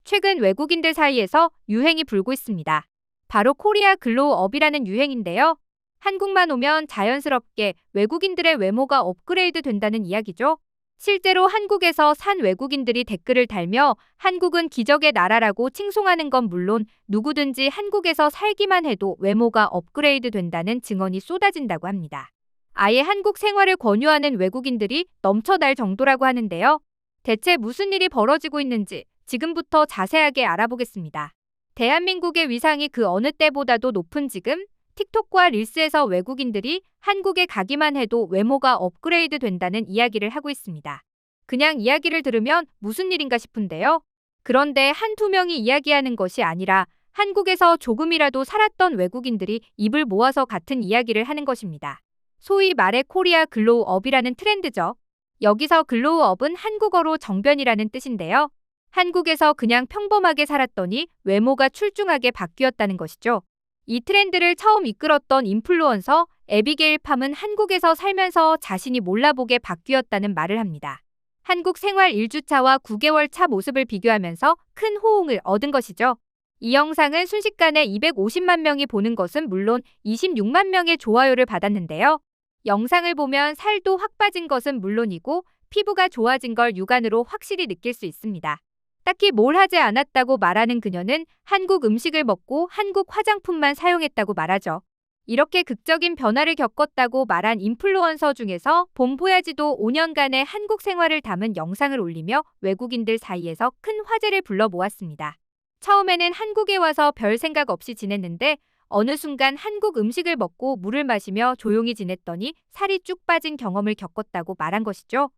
최근 외국인들 사이에서 유행이 불고 있습니다. 바로 코리아 글로우업이라는 유행인데요. 한국만 오면 자연스럽게 외국인들의 외모가 업그레이드 된다는 이야기죠. 실제로 한국에서 산 외국인들이 댓글을 달며 한국은 기적의 나라라고 칭송하는 건 물론 누구든지 한국에서 살기만 해도 외모가 업그레이드 된다는 증언이 쏟아진다고 합니다. 아예 한국 생활을 권유하는 외국인들이 넘쳐날 정도라고 하는데요. 대체 무슨 일이 벌어지고 있는지 지금부터 자세하게 알아보겠습니다. 대한민국의 위상이 그 어느 때보다도 높은 지금, 틱톡과 릴스에서 외국인들이 한국에 가기만 해도 외모가 업그레이드 된다는 이야기를 하고 있습니다. 그냥 이야기를 들으면 무슨 일인가 싶은데요. 그런데 한두 명이 이야기하는 것이 아니라 한국에서 조금이라도 살았던 외국인들이 입을 모아서 같은 이야기를 하는 것입니다. 소위 말해 코리아 글로우업이라는 트렌드죠. 여기서 글로우업은 한국어로 정변이라는 뜻인데요. 한국에서 그냥 평범하게 살았더니 외모가 출중하게 바뀌었다는 것이죠. 이 트렌드를 처음 이끌었던 인플루언서 에비게일 팜은 한국에서 살면서 자신이 몰라보게 바뀌었다는 말을 합니다. 한국 생활 1주차와 9개월 차 모습을 비교하면서 큰 호응을 얻은 것이죠. 이 영상은 순식간에 250만 명이 보는 것은 물론 26만 명의 좋아요를 받았는데요. 영상을 보면 살도 확 빠진 것은 물론이고 피부가 좋아진 걸 육안으로 확실히 느낄 수 있습니다. 딱히 뭘 하지 않았다고 말하는 그녀는 한국 음식을 먹고 한국 화장품만 사용했다고 말하죠. 이렇게 극적인 변화를 겪었다고 말한 인플루언서 중에서 봄보야지도 5년간의 한국 생활을 담은 영상을 올리며 외국인들 사이에서 큰 화제를 불러 모았습니다. 처음에는 한국에 와서 별 생각 없이 지냈는데 어느 순간 한국 음식을 먹고 물을 마시며 조용히 지냈더니 살이 쭉 빠진 경험을 겪었다고 말한 것이죠.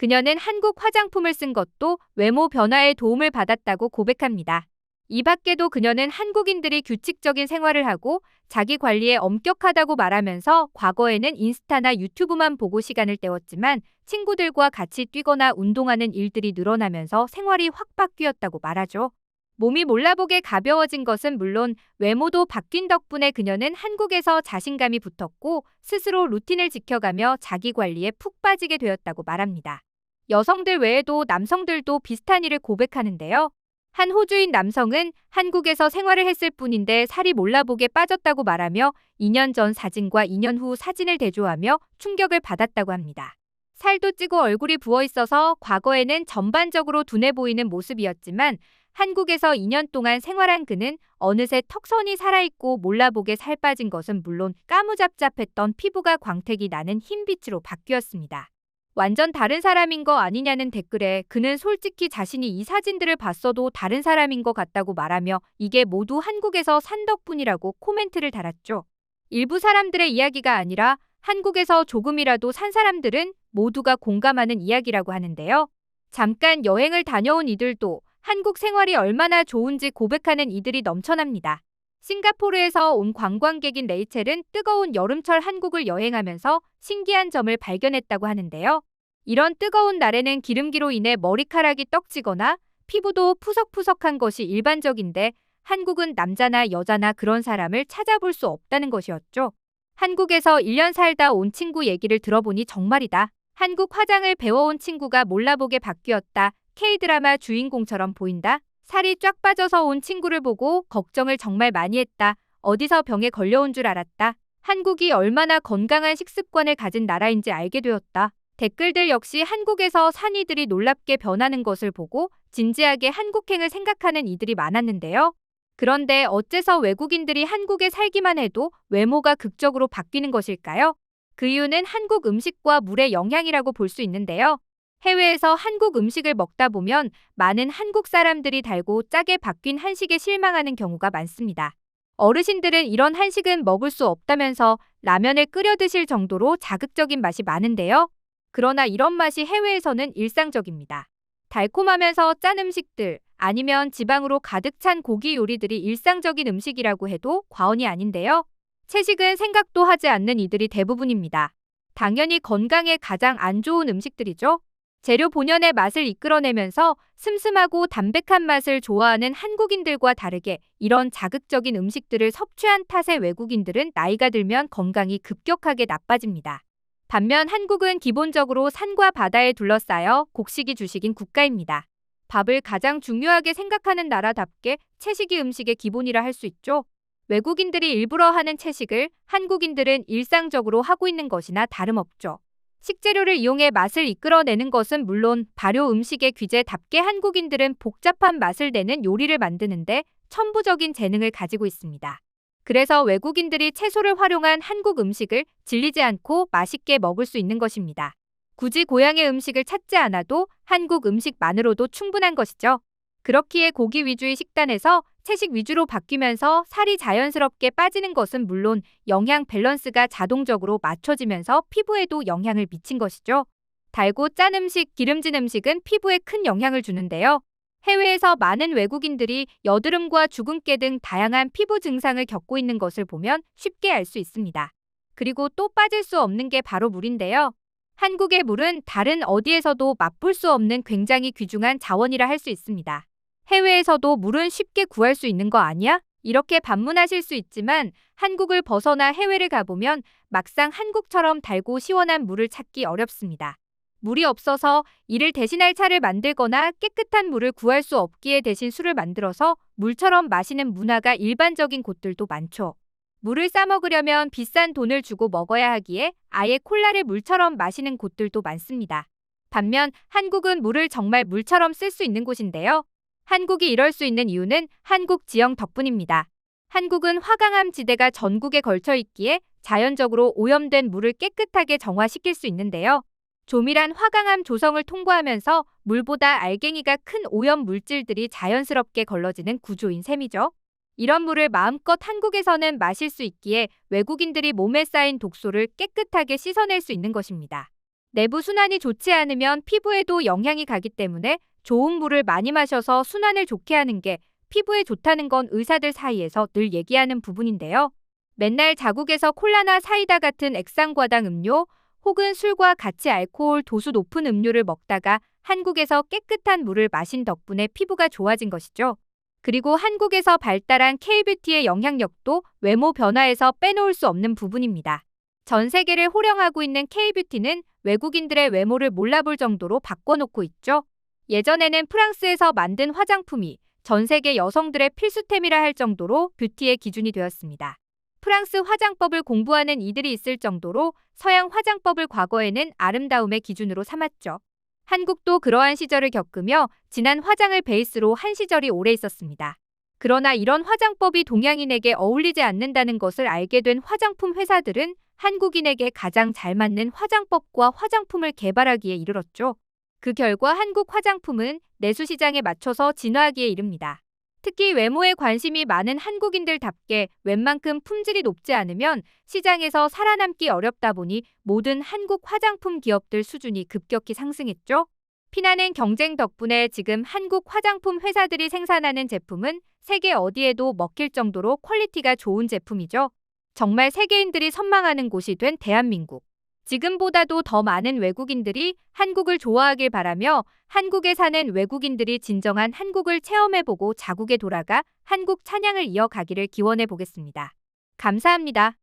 그녀는 한국 화장품을 쓴 것도 외모 변화에 도움을 받았다고 고백합니다. 이 밖에도 그녀는 한국인들이 규칙적인 생활을 하고 자기 관리에 엄격하다고 말하면서 과거에는 인스타나 유튜브만 보고 시간을 때웠지만 친구들과 같이 뛰거나 운동하는 일들이 늘어나면서 생활이 확 바뀌었다고 말하죠. 몸이 몰라보게 가벼워진 것은 물론 외모도 바뀐 덕분에 그녀는 한국에서 자신감이 붙었고 스스로 루틴을 지켜가며 자기 관리에 푹 빠지게 되었다고 말합니다. 여성들 외에도 남성들도 비슷한 일을 고백하는데요. 한 호주인 남성은 한국에서 생활을 했을 뿐인데 살이 몰라보게 빠졌다고 말하며 2년 전 사진과 2년 후 사진을 대조하며 충격을 받았다고 합니다. 살도 찌고 얼굴이 부어 있어서 과거에는 전반적으로 둔해 보이는 모습이었지만 한국에서 2년 동안 생활한 그는 어느새 턱선이 살아있고 몰라보게 살 빠진 것은 물론 까무잡잡했던 피부가 광택이 나는 흰빛으로 바뀌었습니다. 완전 다른 사람인 거 아니냐는 댓글에 그는 솔직히 자신이 이 사진들을 봤어도 다른 사람인 것 같다고 말하며 이게 모두 한국에서 산 덕분이라고 코멘트를 달았죠. 일부 사람들의 이야기가 아니라 한국에서 조금이라도 산 사람들은 모두가 공감하는 이야기라고 하는데요. 잠깐 여행을 다녀온 이들도 한국 생활이 얼마나 좋은지 고백하는 이들이 넘쳐납니다. 싱가포르에서 온 관광객인 레이첼은 뜨거운 여름철 한국을 여행하면서 신기한 점을 발견했다고 하는데요. 이런 뜨거운 날에는 기름기로 인해 머리카락이 떡지거나 피부도 푸석푸석한 것이 일반적인데 한국은 남자나 여자나 그런 사람을 찾아볼 수 없다는 것이었죠. 한국에서 1년 살다 온 친구 얘기를 들어보니 정말이다. 한국 화장을 배워온 친구가 몰라보게 바뀌었다. K드라마 주인공처럼 보인다. 살이 쫙 빠져서 온 친구를 보고 걱정을 정말 많이 했다. 어디서 병에 걸려온 줄 알았다. 한국이 얼마나 건강한 식습관을 가진 나라인지 알게 되었다. 댓글들 역시 한국에서 산 이들이 놀랍게 변하는 것을 보고 진지하게 한국행을 생각하는 이들이 많았는데요. 그런데 어째서 외국인들이 한국에 살기만 해도 외모가 극적으로 바뀌는 것일까요? 그 이유는 한국 음식과 물의 영향이라고 볼 수 있는데요. 해외에서 한국 음식을 먹다 보면 많은 한국 사람들이 달고 짜게 바뀐 한식에 실망하는 경우가 많습니다. 어르신들은 이런 한식은 먹을 수 없다면서 라면을 끓여 드실 정도로 자극적인 맛이 많은데요. 그러나 이런 맛이 해외에서는 일상적입니다. 달콤하면서 짠 음식들 아니면 지방으로 가득 찬 고기 요리들이 일상적인 음식이라고 해도 과언이 아닌데요. 채식은 생각도 하지 않는 이들이 대부분입니다. 당연히 건강에 가장 안 좋은 음식들이죠. 재료 본연의 맛을 이끌어내면서 슴슴하고 담백한 맛을 좋아하는 한국인들과 다르게 이런 자극적인 음식들을 섭취한 탓에 외국인들은 나이가 들면 건강이 급격하게 나빠집니다. 반면 한국은 기본적으로 산과 바다에 둘러싸여 곡식이 주식인 국가입니다. 밥을 가장 중요하게 생각하는 나라답게 채식이 음식의 기본이라 할 수 있죠. 외국인들이 일부러 하는 채식을 한국인들은 일상적으로 하고 있는 것이나 다름없죠. 식재료를 이용해 맛을 이끌어내는 것은 물론 발효 음식의 귀재답게 한국인들은 복잡한 맛을 내는 요리를 만드는데 천부적인 재능을 가지고 있습니다. 그래서 외국인들이 채소를 활용한 한국 음식을 질리지 않고 맛있게 먹을 수 있는 것입니다. 굳이 고향의 음식을 찾지 않아도 한국 음식만으로도 충분한 것이죠. 그렇기에 고기 위주의 식단에서 채식 위주로 바뀌면서 살이 자연스럽게 빠지는 것은 물론 영양 밸런스가 자동적으로 맞춰지면서 피부에도 영향을 미친 것이죠. 달고 짠 음식, 기름진 음식은 피부에 큰 영향을 주는데요. 해외에서 많은 외국인들이 여드름과 주근깨 등 다양한 피부 증상을 겪고 있는 것을 보면 쉽게 알 수 있습니다. 그리고 또 빠질 수 없는 게 바로 물인데요. 한국의 물은 다른 어디에서도 맛볼 수 없는 굉장히 귀중한 자원이라 할 수 있습니다. 해외에서도 물은 쉽게 구할 수 있는 거 아니야? 이렇게 반문하실 수 있지만 한국을 벗어나 해외를 가보면 막상 한국처럼 달고 시원한 물을 찾기 어렵습니다. 물이 없어서 이를 대신할 차를 만들거나 깨끗한 물을 구할 수 없기에 대신 술을 만들어서 물처럼 마시는 문화가 일반적인 곳들도 많죠. 물을 싸먹으려면 비싼 돈을 주고 먹어야 하기에 아예 콜라를 물처럼 마시는 곳들도 많습니다. 반면 한국은 물을 정말 물처럼 쓸 수 있는 곳인데요. 한국이 이럴 수 있는 이유는 한국 지형 덕분입니다. 한국은 화강암 지대가 전국에 걸쳐 있기에 자연적으로 오염된 물을 깨끗하게 정화시킬 수 있는데요. 조밀한 화강암 조성을 통과하면서 물보다 알갱이가 큰 오염 물질들이 자연스럽게 걸러지는 구조인 셈이죠. 이런 물을 마음껏 한국에서는 마실 수 있기에 외국인들이 몸에 쌓인 독소를 깨끗하게 씻어낼 수 있는 것입니다. 내부 순환이 좋지 않으면 피부에도 영향이 가기 때문에 좋은 물을 많이 마셔서 순환을 좋게 하는 게 피부에 좋다는 건 의사들 사이에서 늘 얘기하는 부분인데요. 맨날 자국에서 콜라나 사이다 같은 액상과당 음료 혹은 술과 같이 알코올 도수 높은 음료를 먹다가 한국에서 깨끗한 물을 마신 덕분에 피부가 좋아진 것이죠. 그리고 한국에서 발달한 K뷰티의 영향력도 외모 변화에서 빼놓을 수 없는 부분입니다. 전 세계를 호령하고 있는 K뷰티는 외국인들의 외모를 몰라볼 정도로 바꿔놓고 있죠. 예전에는 프랑스에서 만든 화장품이 전 세계 여성들의 필수템이라 할 정도로 뷰티의 기준이 되었습니다. 프랑스 화장법을 공부하는 이들이 있을 정도로 서양 화장법을 과거에는 아름다움의 기준으로 삼았죠. 한국도 그러한 시절을 겪으며 진한 화장을 베이스로 한 시절이 오래 있었습니다. 그러나 이런 화장법이 동양인에게 어울리지 않는다는 것을 알게 된 화장품 회사들은 한국인에게 가장 잘 맞는 화장법과 화장품을 개발하기에 이르렀죠. 그 결과 한국 화장품은 내수 시장에 맞춰서 진화하기에 이릅니다. 특히 외모에 관심이 많은 한국인들답게 웬만큼 품질이 높지 않으면 시장에서 살아남기 어렵다 보니 모든 한국 화장품 기업들 수준이 급격히 상승했죠. 피나는 경쟁 덕분에 지금 한국 화장품 회사들이 생산하는 제품은 세계 어디에도 먹힐 정도로 퀄리티가 좋은 제품이죠. 정말 세계인들이 선망하는 곳이 된 대한민국. 지금보다도 더 많은 외국인들이 한국을 좋아하길 바라며 한국에 사는 외국인들이 진정한 한국을 체험해보고 자국에 돌아가 한국 찬양을 이어가기를 기원해 보겠습니다. 감사합니다.